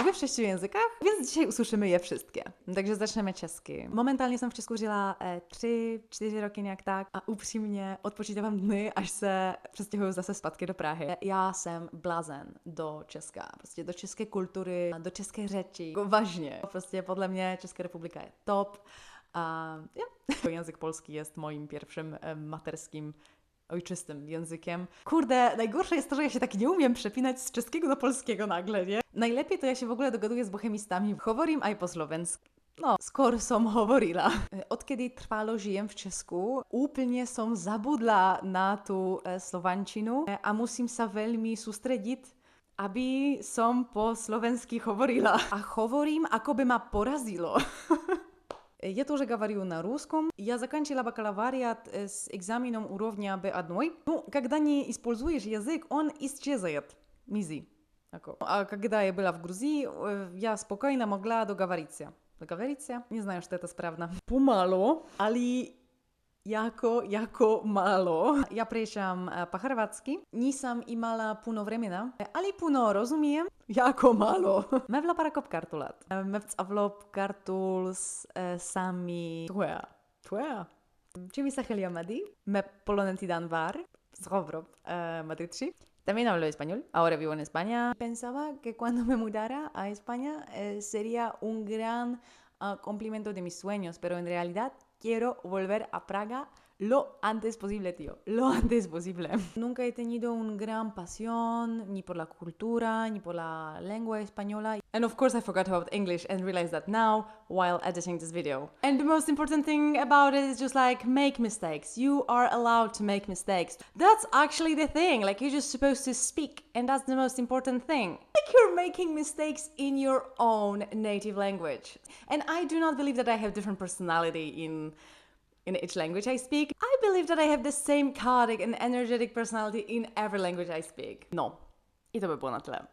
Mówię w 6 językach, więc dzisiaj usłyszymy je wszystkie. Także zaczniemy czeski. Momentálně jsem v Česku žila 3-4 roky nějak tak a upřímně odpočítávám dny, až se přestěhuju zase zpátky do Prahy. Já jsem blázen do Česka, prostě do české kultury, do české řeči. Vážně, prostě podle mě Česká republika je top. A ja. Język polski jest moim pierwszym materskim ojczystym językiem. Kurde, najgorsze jest to, że ja się tak nie umiem przepinać z czeskiego do polskiego nagle, nie? Najlepiej to ja się w ogóle dogaduję z bohemistami. Hovorim aj po slovensku. No, skoro som hovorila. Odkedy trvalo žijem v Česku, úplne som zabudla na tú slovančinu a musím sa veľmi sústrediť, aby som po slovensky hovorila. A hovorím, ako by ma porazilo. Я тоже говорю на русском. Я закончила бакалавриат с экзаменом уровня B1. Ну, когда не используешь язык, он исчезает. Мизи. А когда я была в Грузии, я спокойно могла договориться. Договориться? Не знаю, что это справно. Помало, але jako malo. Ja priečam po chorvátsky. Nisam imala puno vremena, ali puno rozumiem. Jako malo. Me vla parakop kartulat. Me vcavlop kartuls sami Tuea. Čimi sa chelia madi? Me polonentidan var. Zhovrop madritri. También hablo español, ahora vivo en España. Pensaba que cuando me mudara a España sería un gran cumplimiento de mis sueños, pero en realidad quiero volver a Praga lo antes posible, tío. Lo antes posible. Nunca he tenido una gran pasión ni por la cultura, ni por la lengua española. And of course I forgot about English and realized that now while editing this video. And the most important thing about it is just like make mistakes. You are allowed to make mistakes. That's actually the thing. Like you're just supposed to speak and that's the most important thing. Like you're making mistakes in your own native language. And I do not believe that I have different personality in each language I speak. I believe that I have the same chaotic and energetic personality in every language I speak. No. I to by było na tyle.